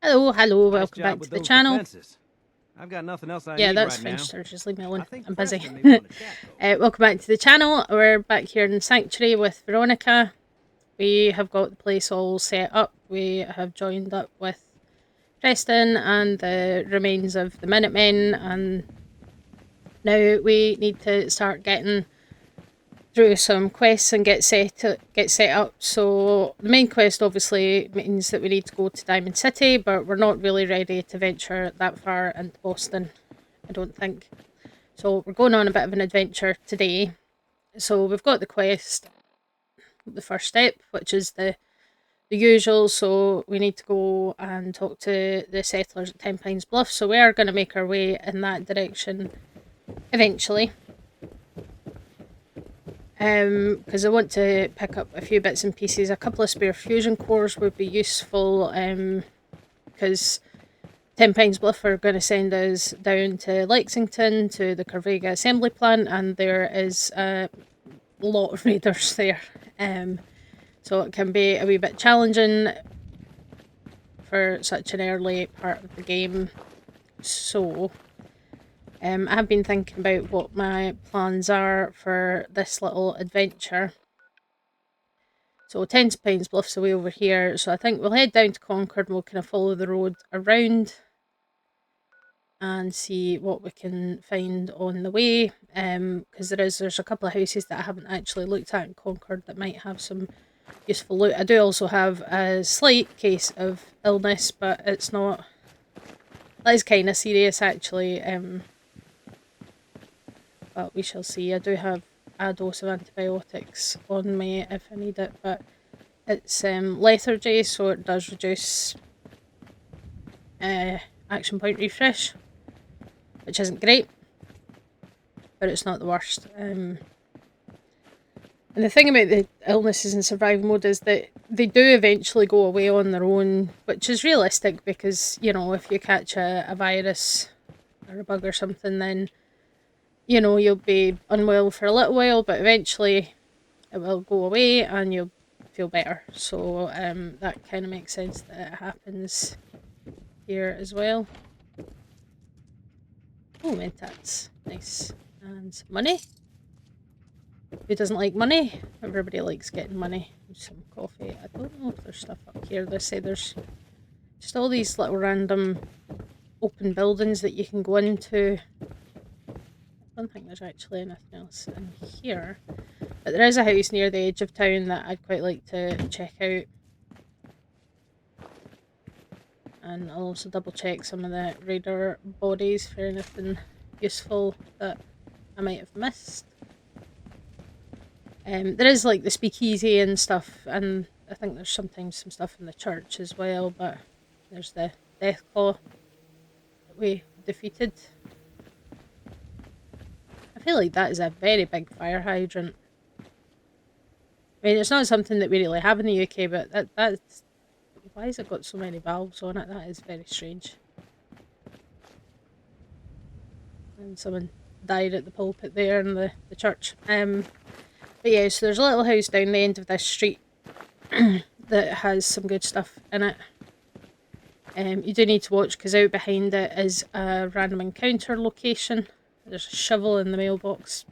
Hello, Nice welcome job back with to the those channel. defenses. I've got nothing else I Yeah, need that's right fine, now. sir, just leave me alone. I think I'm busy. Preston may want to chat though. Welcome back to the channel. We're back here in Sanctuary with Veronica. We have got the place all set up. We have joined up with Preston and the remains of the Minutemen, and now we need to start getting through some quests and get set up. So the main quest obviously means that we need to go to Diamond City, but we're not really ready to venture that far into Boston, I don't think. So we're going on a bit of an adventure today. So we've got the quest, the first step, which is the usual. So we need to go and talk to the settlers at Tenpines Bluff. So we are going to make our way in that direction eventually. Because I want to pick up a few bits and pieces. A couple of spare fusion cores would be useful, because Tenpines Bluff are going to send us down to Lexington to the Corvega assembly plant, and there is a lot of raiders there. So it can be a wee bit challenging for such an early part of the game. So I have been thinking about what my plans are for this little adventure. So Tenpines Bluff's away over here, so I think we'll head down to Concord and we'll kind of follow the road around and see what we can find on the way. Because there's a couple of houses that I haven't actually looked at in Concord that might have some useful loot. I do also have a slight case of illness, but it's not. That is kind of serious actually. But we shall see. I do have a dose of antibiotics on me if I need it, but it's lethargy, so it does reduce action point refresh, which isn't great, but it's not the worst. And the thing about the illnesses in survival mode is that they do eventually go away on their own, which is realistic because, you know, if you catch a virus or a bug or something, then, you know, you'll be unwell for a little while, but eventually it will go away and you'll feel better. So that kind of makes sense that it happens here as well. Oh, mentats. Nice. And money. Who doesn't like money? Everybody likes getting money. Some coffee. I don't know if there's stuff up here. They say there's just all these little random open buildings that you can go into. I don't think there's actually anything else in here. But there is a house near the edge of town that I'd quite like to check out. And I'll also double check some of the raider bodies for anything useful that I might have missed. There is like the speakeasy and stuff, and I think there's sometimes some stuff in the church as well, but there's the Deathclaw that we defeated. I feel like that is a very big fire hydrant. I mean, it's not something that we really have in the UK, but that's... Why has it got so many valves on it? That is very strange. And someone died at the pulpit there in the church. But yeah, so there's a little house down the end of this street that has some good stuff in it. You do need to watch because out behind it is a random encounter location. There's a shovel in the mailbox.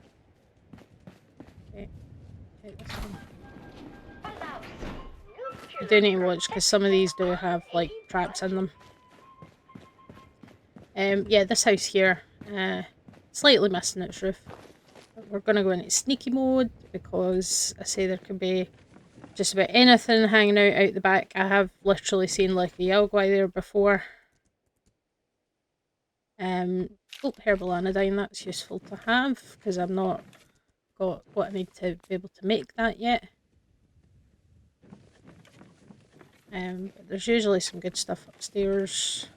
Okay, take this one. You do need to watch because some of these do have like traps in them. Yeah, this house here, slightly missing its roof. But we're going to go into sneaky mode because I say there could be just about anything hanging out the back. I have literally seen like a Yelgwai there before. Herbal anodyne, that's useful to have because I've not got what I need to be able to make that yet. But there's usually some good stuff upstairs,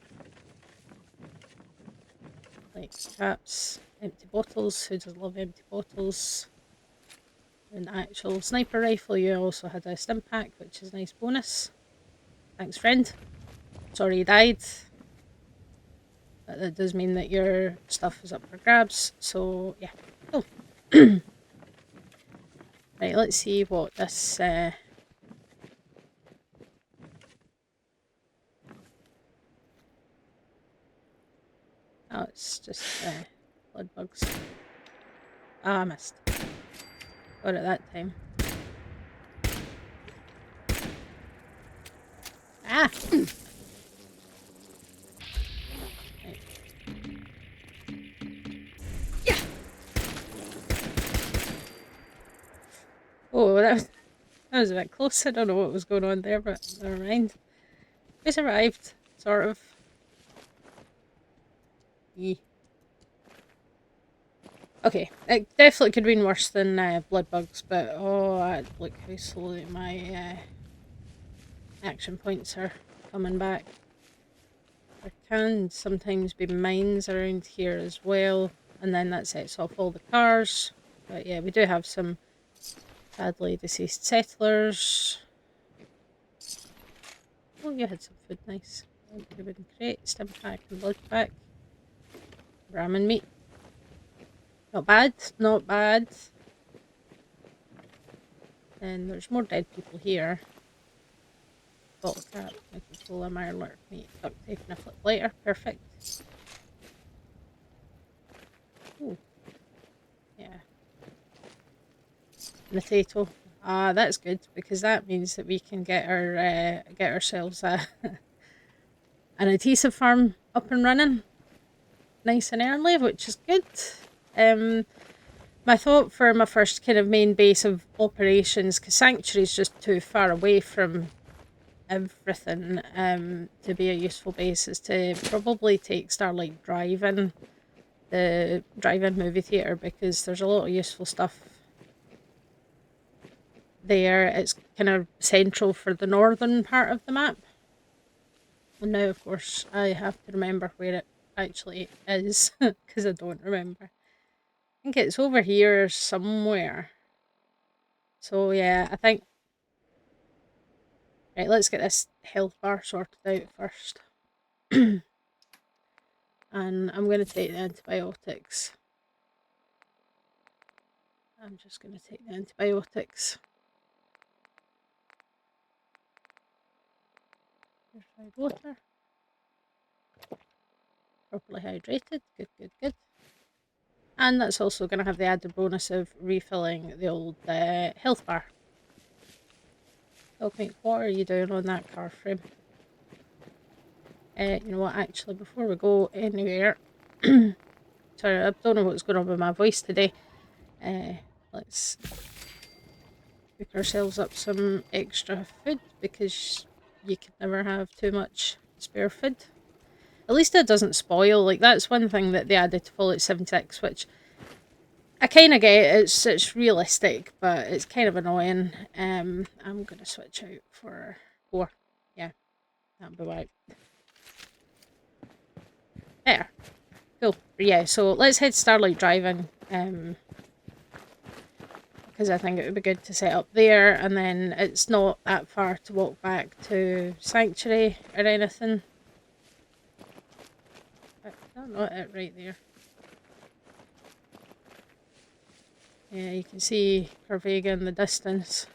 like caps, empty bottles. Who doesn't love empty bottles? An actual sniper rifle. You also had a stim pack, which is a nice bonus. Thanks, friend. Sorry you died. But that does mean that your stuff is up for grabs. So yeah, cool. Right, let's see what this Oh, it's just blood bugs. Ah, I missed. Got it that time. Ah! Right. Yeah. Oh, that was a bit close. I don't know what was going on there, but never mind. We survived, sort of. Yeah. Okay, it definitely could have been worse than blood bugs, but oh, look how slowly my action points are coming back. There can sometimes be mines around here as well, and then that sets off all the cars. But yeah, we do have some sadly deceased settlers. Oh, you had some food, nice. That would have been great. Stim pack and blood pack. Ramen meat. Not bad, not bad. And there's more dead people here. Bottle cap, Coca-Cola, Mirelurk meat, duct tape and a flip lighter. Perfect. Ooh. Yeah. Potato. Ah, that's good because that means that we can get ourselves an adhesive farm up and running nice and early, which is good. My thought for my first kind of main base of operations, because Sanctuary is just too far away from everything to be a useful base, is to probably take Starlight Drive-In, the drive-in movie theatre, because there's a lot of useful stuff there. It's kind of central for the northern part of the map. And now, of course, I have to remember where it actually is, because I don't remember. I think it's over here somewhere. So yeah, I think... Right, let's get this health bar sorted out first. And I'm going to take the antibiotics. I'm just going to take the antibiotics. Purified water. Properly hydrated. Good, good, good. And that's also going to have the added bonus of refilling the old health bar. Okay, what are you doing on that car frame? You know what, actually, before we go anywhere... Sorry, I don't know what's going on with my voice today. Let's cook ourselves up some extra food, because you can never have too much spare food. At least it doesn't spoil. Like, that's one thing that they added to Fallout 76, which I kind of get. It's realistic, but it's kind of annoying. I'm going to switch out for 4. Yeah, that'll be right. There. Cool. Yeah, so let's head Starlight Drive-In. Because I think it would be good to set up there, and then it's not that far to walk back to Sanctuary or anything. No, not it right there. Yeah, you can see Corvega in the distance.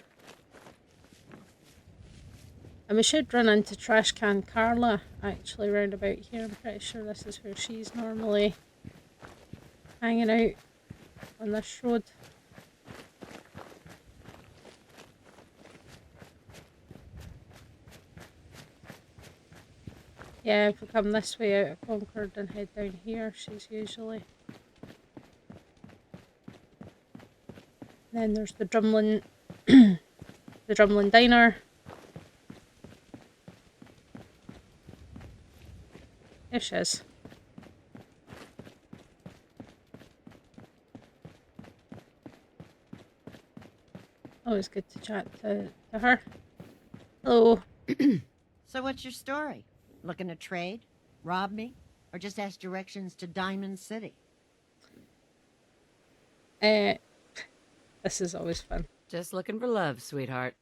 And we should run into Trash Can Carla, actually, round about here. I'm pretty sure this is where she's normally hanging out on this road. Yeah, if we come this way out of Concord and head down here, she's usually... Then there's the Drumlin... the Drumlin Diner. There she is. Always good to chat to her. Hello. So what's your story? Looking to trade? Rob me? Or just ask directions to Diamond City? This is always fun. Just looking for love, sweetheart.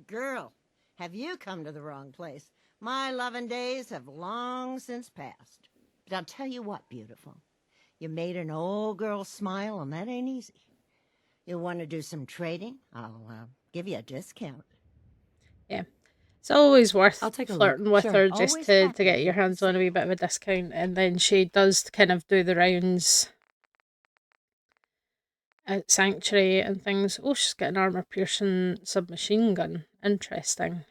Girl, have you come to the wrong place? My loving days have long since passed. But I'll tell you what, beautiful. You made an old girl smile, and that ain't easy. You want to do some trading? I'll give you a discount. Yeah. It's always worth I'll take a flirting look. with Sure. her just Always to happy get to your help hands on a wee sale. bit of a discount, and then she does kind of do the rounds at Sanctuary and things. Oh, she's got an armor piercing submachine gun. Interesting.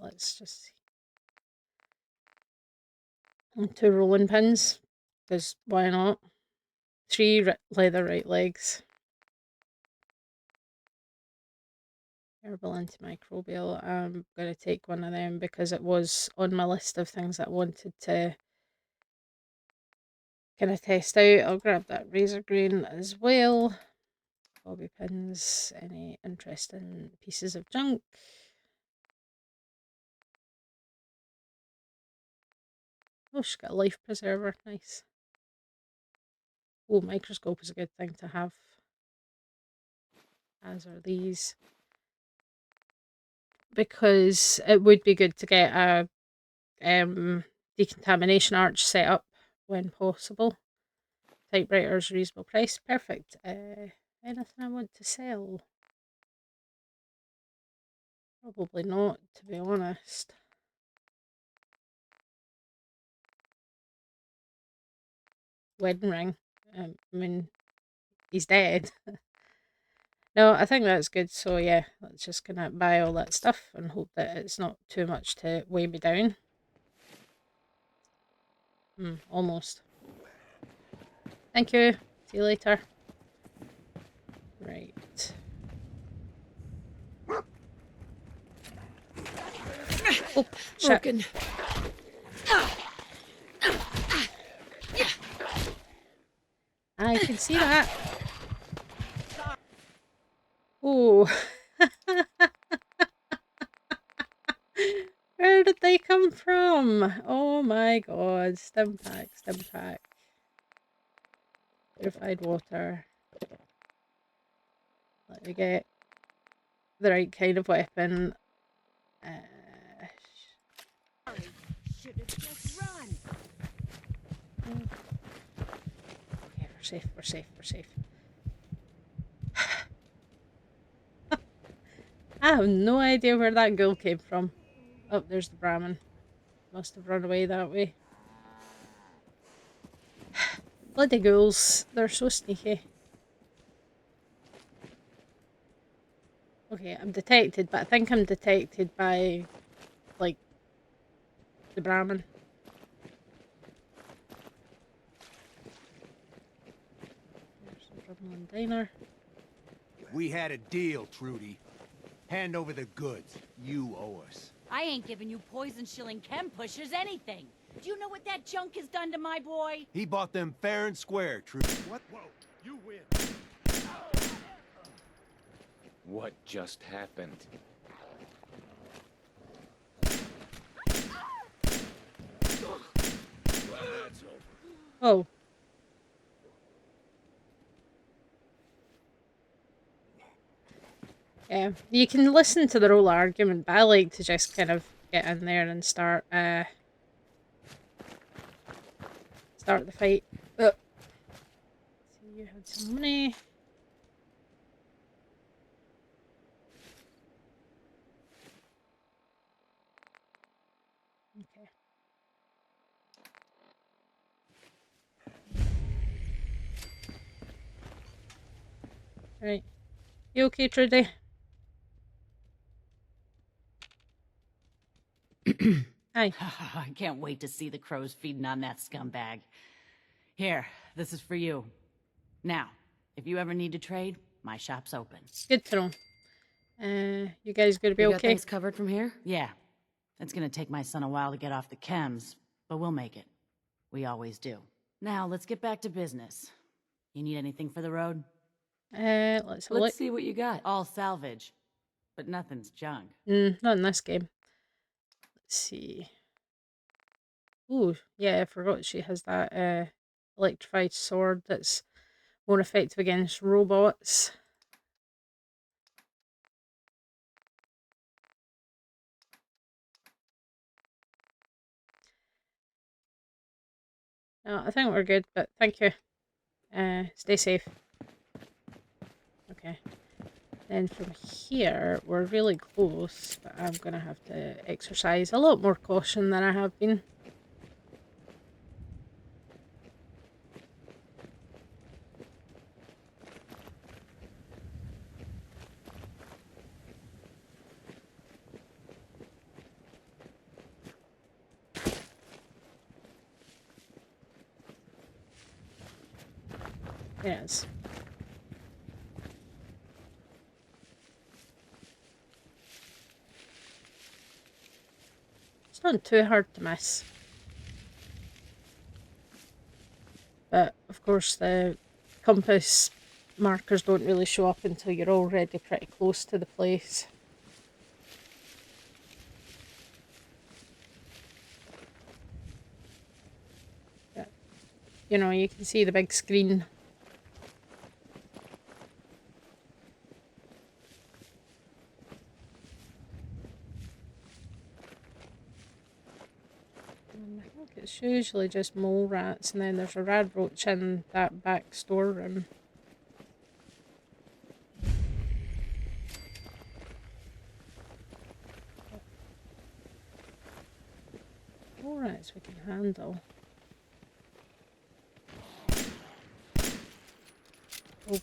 Let's just see. And 2 rolling pins, because why not? 3 leather right legs. Herbal antimicrobial. I'm going to take one of them because it was on my list of things that I wanted to kind of test out. I'll grab that razor grain as well. Bobby pins. Any interesting pieces of junk? Oh, she's got a life preserver. Nice. Oh, microscope is a good thing to have. As are these. Because it would be good to get a decontamination arch set up when possible. Typewriters, reasonable price. Perfect. Anything I want to sell? Probably not, to be honest. Wedding ring. I mean, he's dead. No, I think that's good. So yeah, let's just gonna buy all that stuff and hope that it's not too much to weigh me down. Almost. Thank you. See you later. Right. Oh, shit. Broken. I can see that. Oh. Where did they come from? Oh my god. Stim pack, stim pack. Purified water. Let me get the right kind of weapon. Should have just run. Okay, we're safe, we're safe, we're safe. I have no idea where that ghoul came from. Oh, there's the Brahmin. Must have run away that way. Bloody ghouls. They're so sneaky. Okay, I'm detected, but I think I'm detected by, like, the Brahmin. There's the Drumlin Diner. We had a deal, Trudy. Hand over the goods. You owe us. I ain't giving you poison-shilling chem pushers anything. Do you know what that junk has done to my boy? He bought them fair and square, Trudy. What? Whoa, you win. What just happened? Oh. Yeah, you can listen to the whole argument, but I like to just kind of get in there and start the fight. So you had some money. Okay. Right. You okay, Trudy? Hi. I can't wait to see the crows feeding on that scumbag. Here, this is for you. Now, if you ever need to trade, my shop's open. Good to know. You guys gonna be You got okay? things covered from here? Yeah, it's gonna take my son a while to get off the chems, but we'll make it. We always do. Now, let's get back to business. You need anything for the road? Let's have a look. Let's see what you got. All salvage, but nothing's junk. Not in this game. Let's see. Ooh, yeah, I forgot she has that electrified sword that's more effective against robots. No, I think we're good, but thank you. Stay safe. Okay. Then from here, we're really close, but I'm going to have to exercise a lot more caution than I have been. Yes. It's not too hard to miss. But, of course, the compass markers don't really show up until you're already pretty close to the place. But, you know, you can see the big screen. I think it's usually just mole rats, and then there's a rad roach in that back storeroom. Mole rats we can handle. Oh.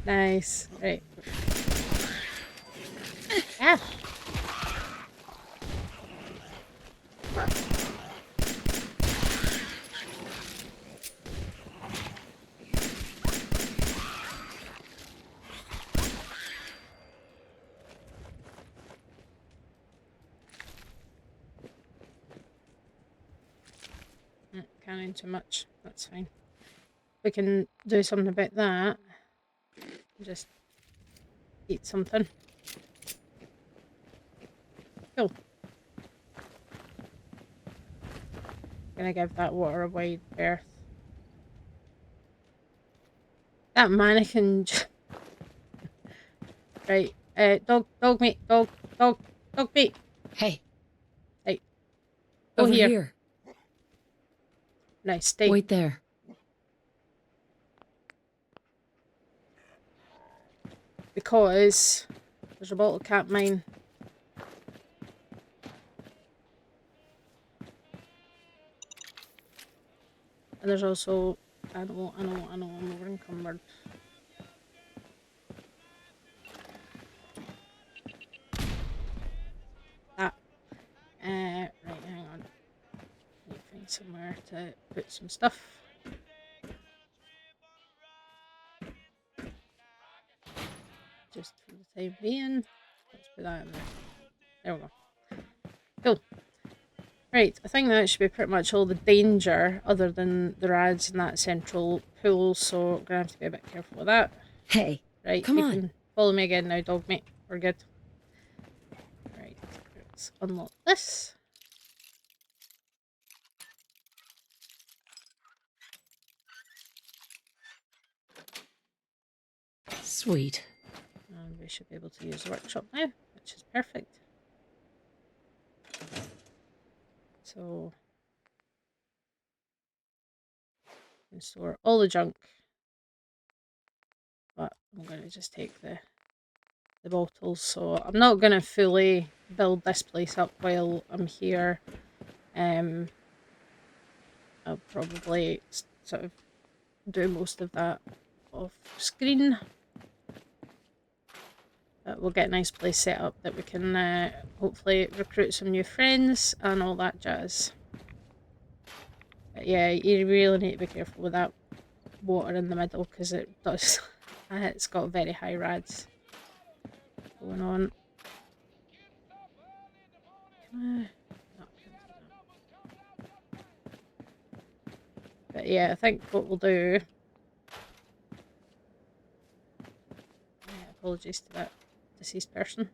Nice. Right. Ah. Canning too much. That's fine. We can do something about that. Just eat something. Cool. Gonna give that water a wide berth. That mannequin. Right. Dog meat. Dog meat. Hey. Hey. Go Over here. here. Nice. Stay. Wait there. Because there's a bottle cap mine. And there's also I know, I'm over encumbered. That. Right, hang on. Need to find somewhere to put some stuff. Just for the time being. Let's put that in there. There we go. Cool. Right, I think that should be pretty much all the danger, other than the rads in that central pool, so we're gonna have to be a bit careful with that. Hey. Right, Come you on. can follow me again now, dog mate. We're good. Right, let's unlock this. Sweet. And we should be able to use the workshop now, which is perfect. So, we can store all the junk, but I'm going to just take the bottles. So I'm not going to fully build this place up while I'm here. I'll probably sort of do most of that off screen. But we'll get a nice place set up that we can hopefully recruit some new friends and all that jazz. But yeah, you really need to be careful with that water in the middle, because it does. It's got very high rads going on. But yeah, I think what we'll do. Apologies to that deceased person.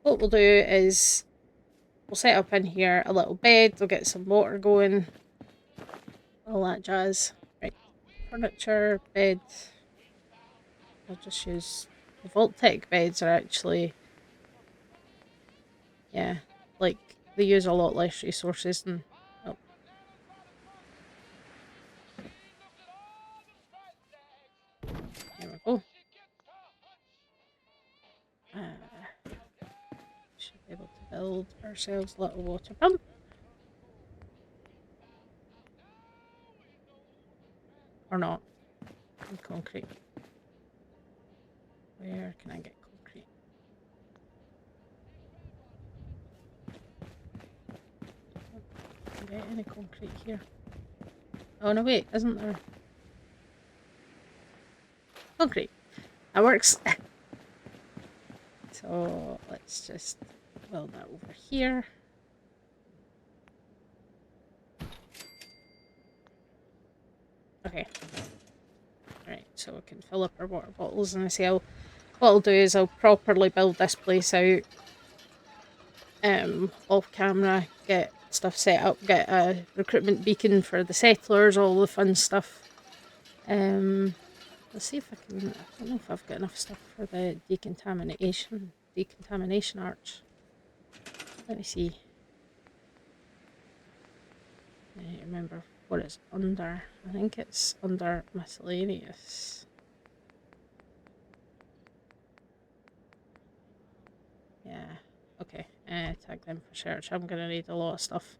What we'll do is we'll set up in here a little bed, we'll get some water going, all that jazz. Right, furniture, bed. I'll just use the Vault-Tec beds are actually, yeah, like they use a lot less resources than... Oh. There we go. Should be able to build ourselves a little water pump. Or not. And concrete. Where can I get concrete? Can I get any concrete here? Oh no, wait, isn't there? Concrete. That works. So let's just build that over here. Okay. Alright, so we can fill up our water bottles, and I say what I'll do is I'll properly build this place out off camera, get stuff set up, get a recruitment beacon for the settlers, all the fun stuff. Let's see if I can... I don't know if I've got enough stuff for the decontamination arch. Let me see. I remember what it's under. I think it's under miscellaneous. Yeah, okay. Tag them for search. I'm gonna need a lot of stuff.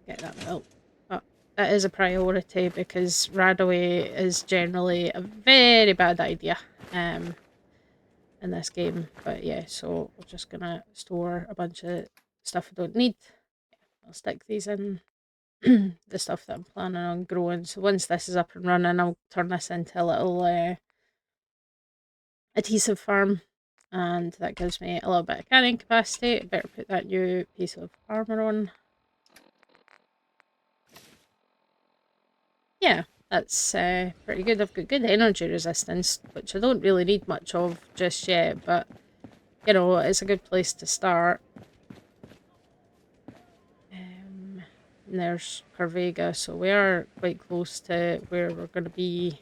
Get that built. But that is a priority because Radaway is generally a very bad idea in this game. But yeah, so we're just gonna store a bunch of stuff I don't need. I'll stick these in the stuff that I'm planning on growing. So once this is up and running, I'll turn this into a little adhesive farm, and that gives me a little bit of carrying capacity. I better put that new piece of armor on. Yeah, that's pretty good. I've got good energy resistance, which I don't really need much of just yet, but you know, it's a good place to start. And there's Corvega, so we are quite close to where we're going to be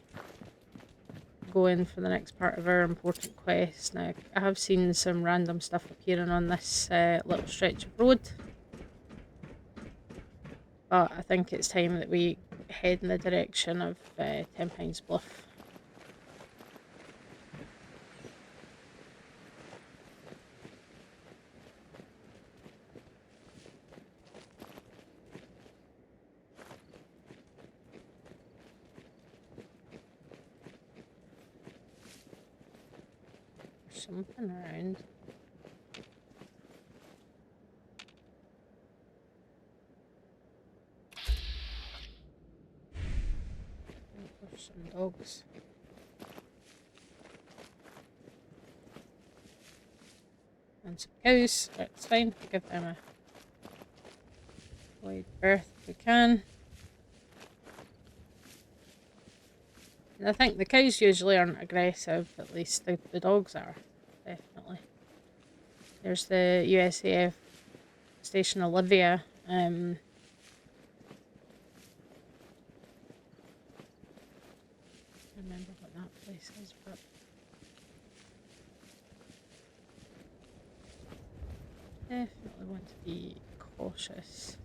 going for the next part of our important quest. Now, I have seen some random stuff appearing on this little stretch of road, but I think it's time that we head in the direction of Tenpines Bluff. Something around. There's some dogs. And some cows. It's fine. Give them a wide berth if we can. And I think the cows usually aren't aggressive, at least the dogs are. Definitely. There's the USAF Station Olivia. Remember what that place is, but definitely want to be cautious.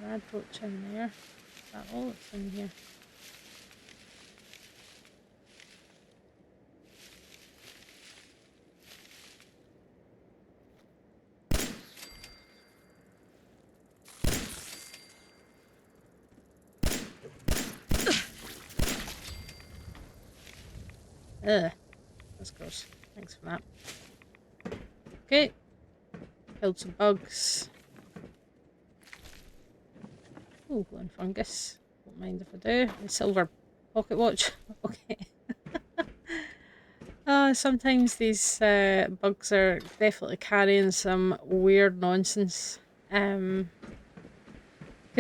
Radroach in there. Is that all that's in here? Ugh. That's gross. Thanks for that. Okay. Killed some bugs. Oh, glowing fungus. Don't mind if I do. A silver pocket watch. Okay. Sometimes these bugs are definitely carrying some weird nonsense. Because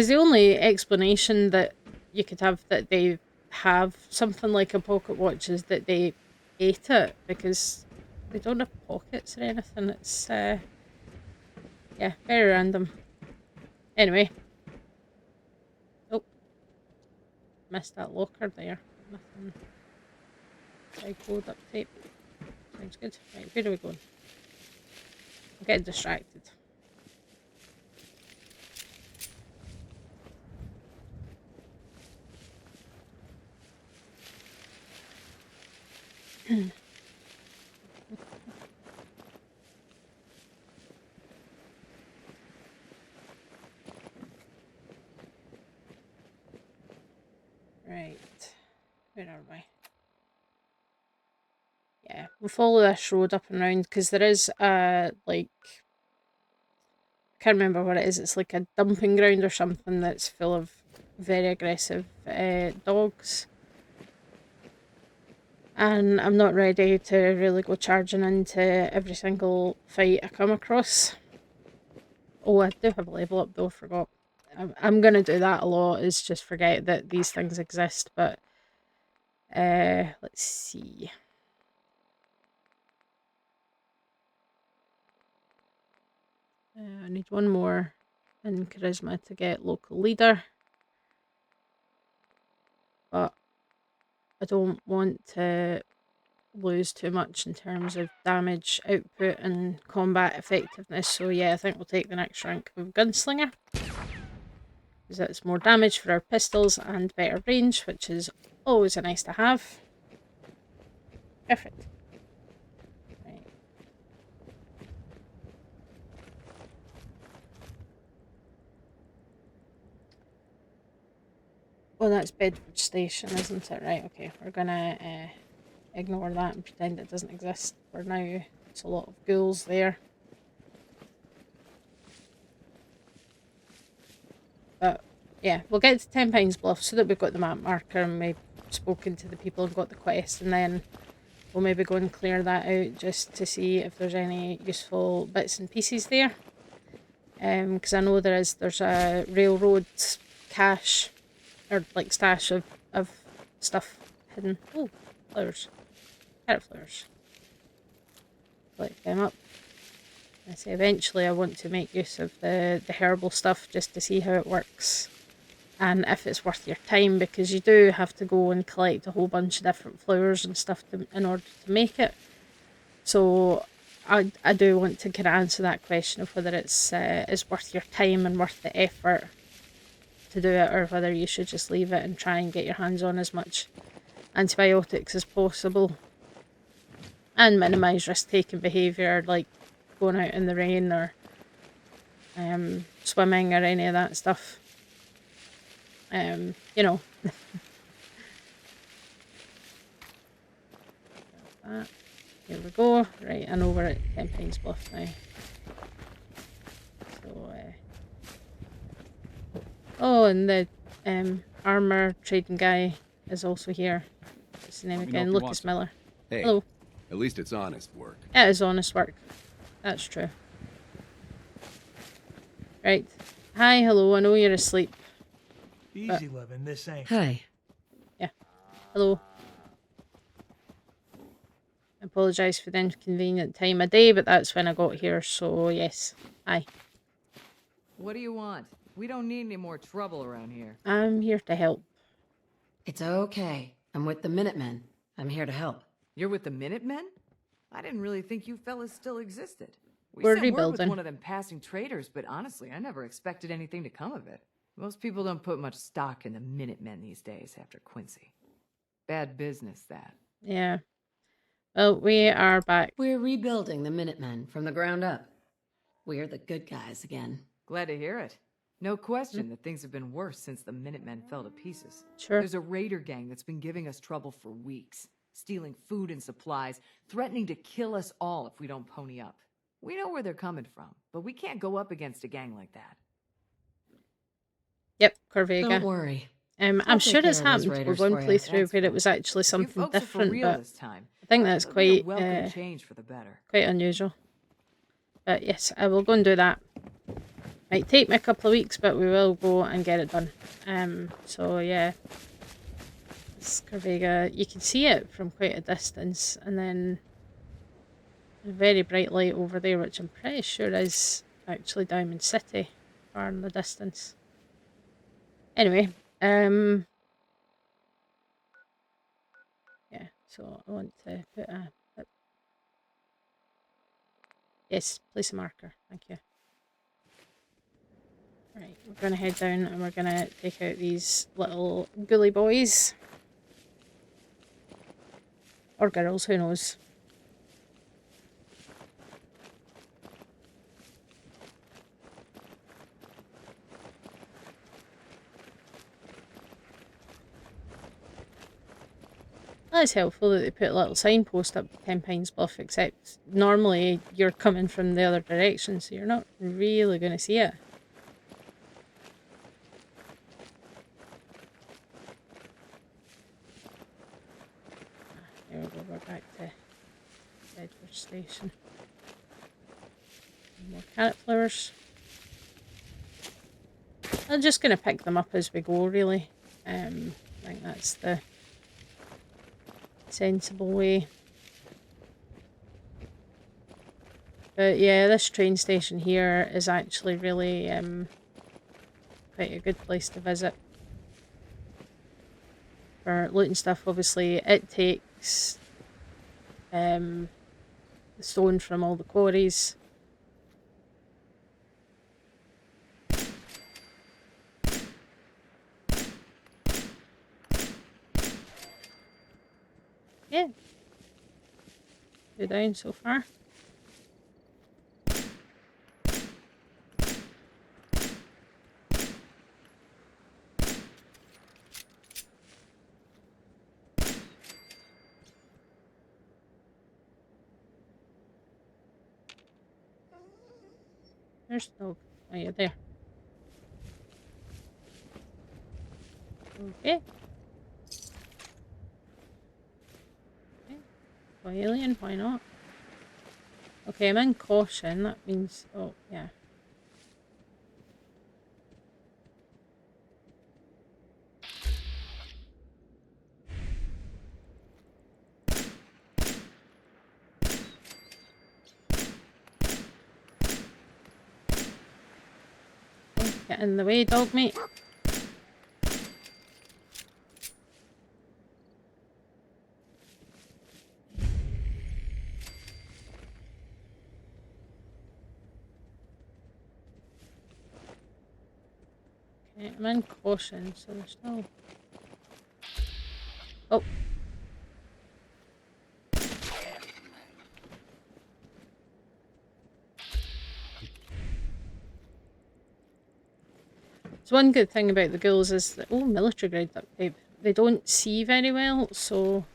the only explanation that you could have that they have something like a pocket watch is that they ate it, because they don't have pockets or anything. It's Yeah, very random. Anyway. Oh. Missed that locker there. Nothing. Psycho duct tape. Sounds good. Right, where are we going? I'm getting distracted. Right. Where are we? Yeah, we'll follow this road up and round because there is a, like, I can't remember what it is. It's like a dumping ground or something that's full of very aggressive dogs. And I'm not ready to really go charging into every single fight I come across. Oh, I do have a level up though, I forgot. I'm going to do that a lot, is just forget that these things exist, but let's see. I need one more in charisma to get local leader. But I don't want to lose too much in terms of damage output and combat effectiveness. So yeah, I think we'll take the next rank of gunslinger. Because that's more damage for our pistols and better range, which is always a nice to have. Perfect. Right. Oh, that's Bedford Station, isn't it? Right, okay. We're gonna ignore that and pretend it doesn't exist for now. It's a lot of ghouls there. But yeah, we'll get to Tenpines Bluff so that we've got the map marker and we've spoken to the people and got the quest, and then we'll maybe go and clear that out just to see if there's any useful bits and pieces there. Because I know there's a railroad cache or like stash of stuff hidden. Oh, flowers. Carrot flowers. Collect them up. I say eventually I want to make use of the herbal stuff just to see how it works. And if it's worth your time, because you do have to go and collect a whole bunch of different flowers and stuff in order to make it. So I do want to kind of answer that question of whether it's worth your time and worth the effort to do it, or whether you should just leave it and try and get your hands on as much antibiotics as possible and minimise risk-taking behaviour like going out in the rain or swimming or any of that stuff. You know. That. Here we go. Right, I know we're at Tenpines Bluff now. So, oh, and the armour trading guy is also here. What's his name again? Lucas Miller. Hey, hello. At least it's honest work. It is honest work. That's true. Right. Hi, hello. I know you're asleep. Easy living, this ain't. Hi. Yeah. Hello. I apologise for the inconvenient time of day, but that's when I got here, so yes. Hi. What do you want? We don't need any more trouble around here. I'm here to help. It's okay. I'm with the Minutemen. I'm here to help. You're with the Minutemen? I didn't really think you fellas still existed. We We're sent word rebuilding. with one of them passing traders, but honestly, I never expected anything to come of it. Most people don't put much stock in the Minutemen these days after Quincy. Bad business, that. Yeah. Well, we are back. We're rebuilding the Minutemen from the ground up. We're the good guys again. Glad to hear it. No question that things have been worse since the Minutemen fell to pieces. Sure. There's a raider gang that's been giving us trouble for weeks, stealing food and supplies, threatening to kill us all if we don't pony up. We know where they're coming from, but we can't go up against a gang like that. Yep, Corvega. Don't worry. I'm I'll sure take it's care of these happened with raiders one for you. playthrough That's where it fine. was actually You something folks are for different, real but this time. I think that's It'll be a quite welcome change for the better. quite unusual. But yes, I will go and do that. Might take me a couple of weeks, but we will go and get it done. So yeah, it's Corvega. You can see it from quite a distance, and then a very bright light over there, which I'm pretty sure is actually Diamond City, far in the distance. Anyway, yeah, so I want to put yes, place a marker, thank you. Right, we're going to head down and we're going to take out these little ghouly boys. Or girls, who knows. That's helpful that they put a little signpost up Tenpines Bluff, except normally you're coming from the other direction, so you're not really going to see it. There we go, we're back to Bedford Station. More carrot flowers. I'm just going to pick them up as we go, really. I think that's the sensible way. But yeah, this train station here is actually really quite a good place to visit. For looting stuff, obviously, it takes the stone from all the quarries. Yeah. 2 down so far. There's no... Oh, yeah, there. Okay. Why alien? Why not? Okay, I'm in caution. That means... Oh, yeah. Get in the way, dog mate. Okay, I'm in caution, so there's no... Oh. So one good thing about the ghouls is that... Oh, military grade duct tape. They don't see very well, so...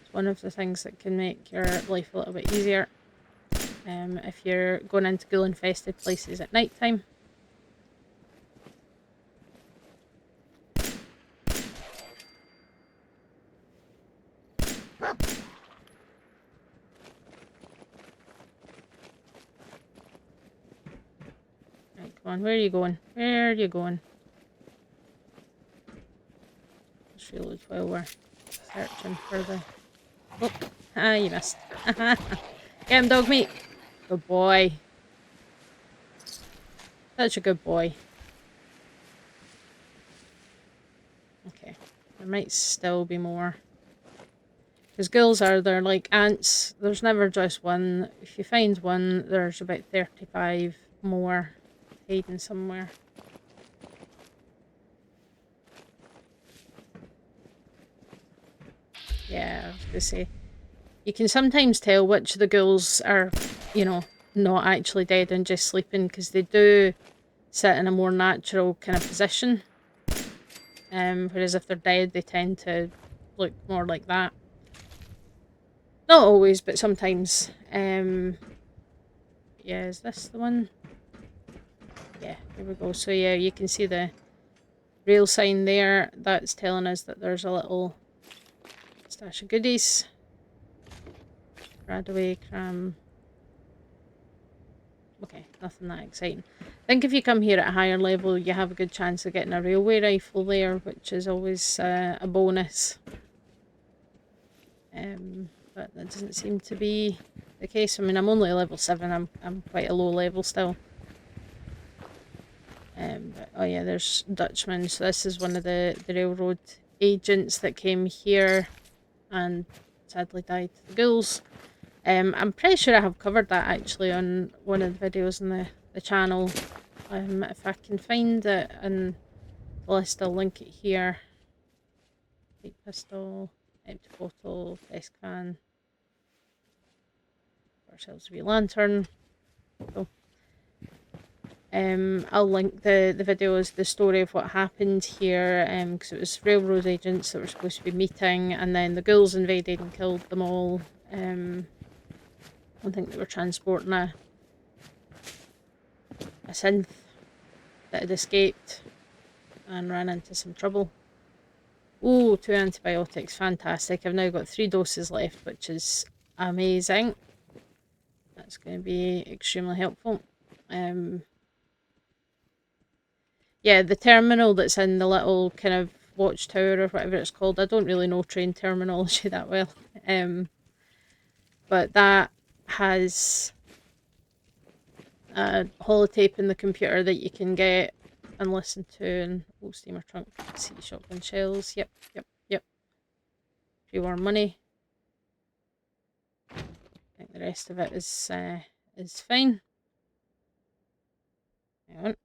It's one of the things that can make your life a little bit easier. If you're going into ghoul infested places at night time. Right, come on, where are you going? Where are you going? Just reload while we're searching for the... Oh, ah, you missed. Get him, dog meat. Good boy. Such a good boy. Okay, there might still be more. Because ghouls they're like ants. There's never just one. If you find one, there's about 35 more hiding somewhere. Yeah, I was going to say. You can sometimes tell which of the ghouls are, you know, not actually dead and just sleeping, because they do sit in a more natural kind of position. Whereas if they're dead, they tend to look more like that. Not always, but sometimes. Yeah, is this the one? Yeah, here we go. So yeah, you can see the rail sign there. That's telling us that there's a little stash of goodies. Radaway, cram. Okay, nothing that exciting. I think if you come here at a higher level, you have a good chance of getting a railway rifle there, which is always a bonus. But that doesn't seem to be the case. I mean, I'm only level 7. I'm quite a low level still. But, oh yeah, there's Dutchman. So this is one of the railroad agents that came here and sadly died to the ghouls. I'm pretty sure I have covered that actually on one of the videos on the channel. If I can find it in the list, I'll link it here. Light pistol, empty bottle, desk fan. Ourselves a wee lantern. So, I'll link the videos, the story of what happened here, because it was railroad agents that were supposed to be meeting, and then the ghouls invaded and killed them all. I think they were transporting a synth that had escaped and ran into some trouble. Oh, 2 antibiotics, fantastic. I've now got 3 doses left, which is amazing. That's going to be extremely helpful. Yeah, the terminal that's in the little kind of watchtower or whatever it's called, I don't really know train terminology that well. But that has a holotape in the computer that you can get and listen to, and steamer trunk, see shotgun shells, yep. Pre-war money. I think the rest of it is fine. Hang on.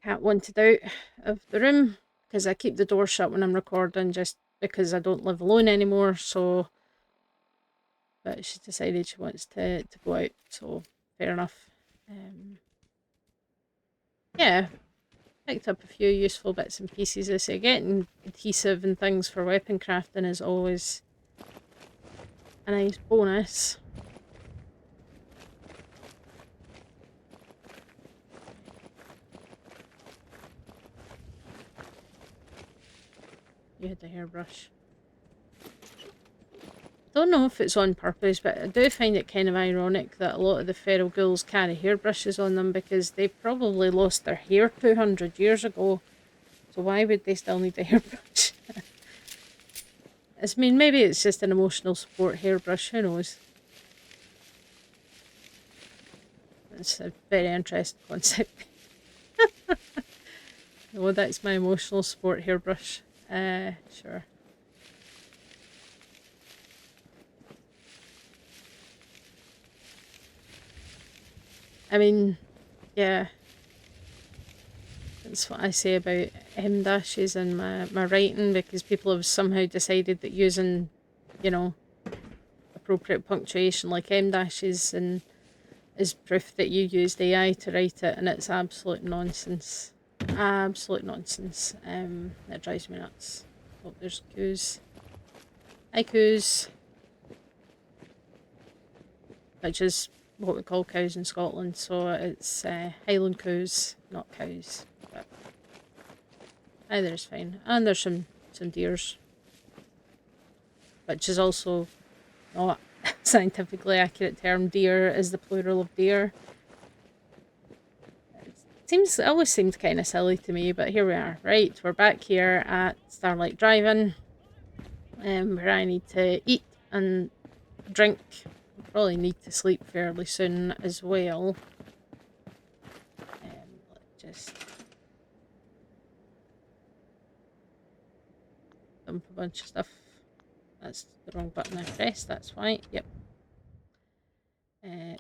Cat wanted out of the room because I keep the door shut when I'm recording just because I don't live alone anymore, so but she decided she wants to go out, so fair enough. Yeah, picked up a few useful bits and pieces. I say getting adhesive and things for weapon crafting is always a nice bonus. You had the hairbrush. Don't know if it's on purpose, but I do find it kind of ironic that a lot of the feral ghouls carry hairbrushes on them because they probably lost their hair 200 years ago. So why would they still need a hairbrush? I mean, maybe it's just an emotional support hairbrush, who knows? It's a very interesting concept. Oh, that's my emotional support hairbrush. Sure. I mean, yeah. That's what I say about M dashes in my writing, because people have somehow decided that using, you know, appropriate punctuation like M dashes and is proof that you used AI to write it, and it's absolute nonsense. Absolute nonsense. It drives me nuts. Oh, there's coos. Hi, coos. Which is what we call cows in Scotland, so it's Highland cows, not cows. But either is fine. And there's some deers, which is also not a scientifically accurate term. Deer is the plural of deer. It always seemed kind of silly to me, but here we are. Right, we're back here at Starlight Drive-In, where I need to eat and drink. Probably need to sleep fairly soon as well. Let's just dump a bunch of stuff. That's the wrong button I pressed, that's why. Yep.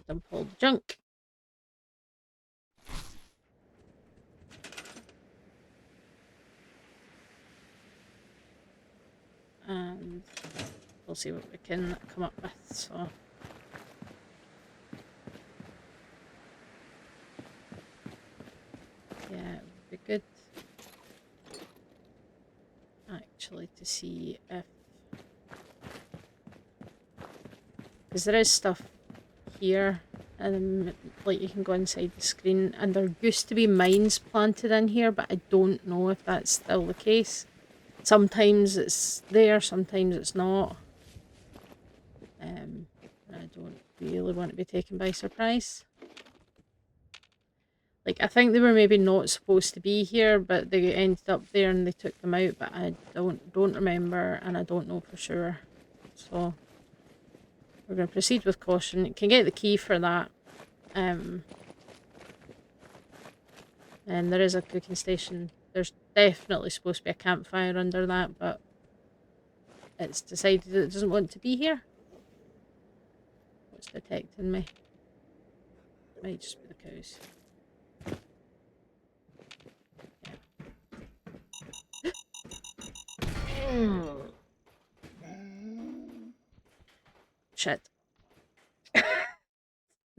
Dump all the junk. And we'll see what we can come up with. So yeah, it would be good actually to see if, because there is stuff here, and like you can go inside the screen, and there used to be mines planted in here, but I don't know if that's still the case. Sometimes it's there, sometimes it's not. I don't really want to be taken by surprise. Like, I think they were maybe not supposed to be here, but they ended up there and they took them out, but I don't remember, and I don't know for sure. So We're going to proceed with caution. You can get the key for that. And there is a cooking station. There's definitely supposed to be a campfire under that, but it's decided it doesn't want to be here. What's detecting me? Might just be the cows. Shit.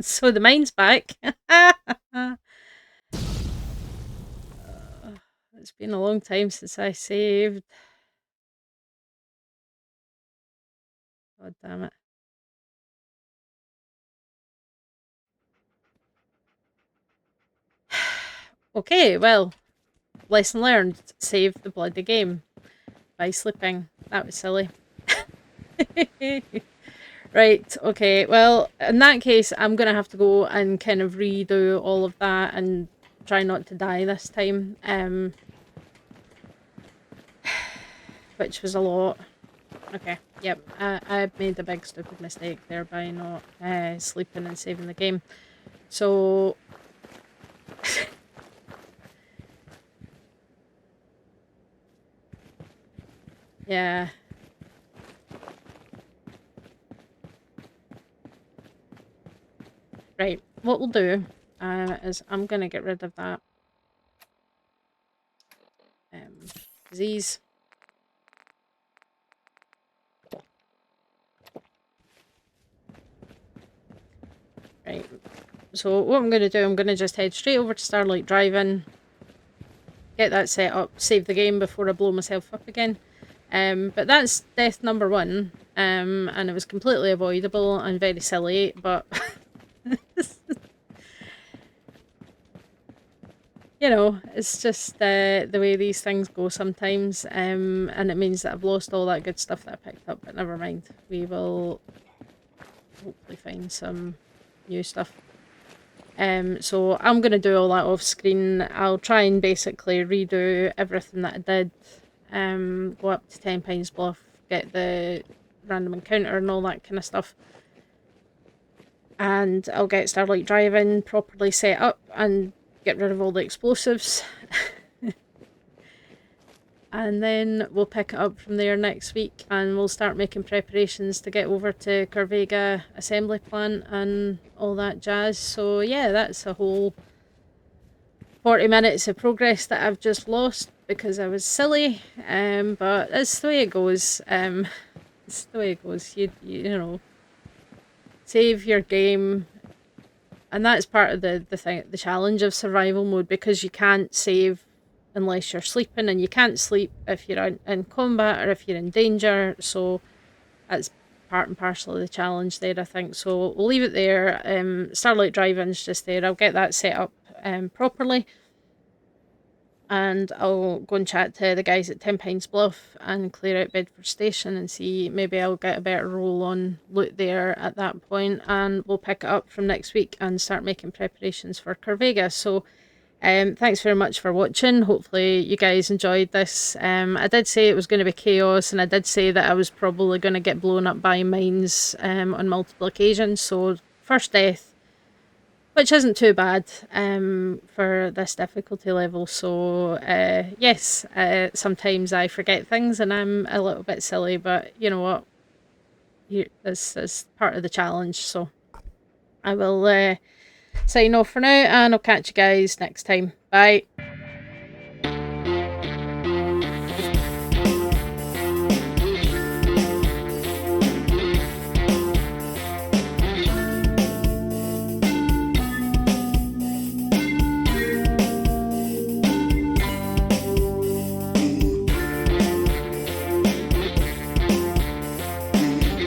So the mine's back. It's been a long time since I saved. God damn it. Okay, well, lesson learned. Save the bloody game by sleeping. That was silly. Right, okay, well, in that case, I'm going to have to go and kind of redo all of that and try not to die this time, which was a lot. Okay, yep, I made a big stupid mistake there by not sleeping and saving the game. So... yeah... Right, what we'll do is I'm going to get rid of that disease. Right, so what I'm going to do, I'm going to just head straight over to Starlight Drive-In, get that set up, save the game before I blow myself up again. But that's death number 1, and it was completely avoidable and very silly, but... you know, it's just the way these things go sometimes, and it means that I've lost all that good stuff that I picked up, but never mind. We will hopefully find some new stuff. So I'm going to do all that off screen. I'll try and basically redo everything that I did, go up to Tenpines Bluff, get the random encounter and all that kind of stuff. And I'll get Starlight Drive-In properly set up and get rid of all the explosives. And then we'll pick it up from there next week and we'll start making preparations to get over to Corvega assembly plant and all that jazz. So yeah, that's a whole 40 minutes of progress that I've just lost because I was silly, but it's the way it goes. It's the way it goes. You know, save your game. And that's part of the challenge of survival mode, because you can't save unless you're sleeping, and you can't sleep if you're in combat or if you're in danger. So that's part and parcel of the challenge there, I think. So we'll leave it there. Starlight Drive-In's just there. I'll get that set up properly. And I'll go and chat to the guys at Tenpines Bluff and clear out Bedford Station and see, maybe I'll get a better roll on loot there at that point, and we'll pick it up from next week and start making preparations for Corvega. So thanks very much for watching. Hopefully you guys enjoyed this. I did say it was going to be chaos, and I did say that I was probably going to get blown up by mines on multiple occasions. So first death, which isn't too bad for this difficulty level. So yes, sometimes I forget things and I'm a little bit silly, but you know what? This is part of the challenge. So I will sign off for now, and I'll catch you guys next time. Bye.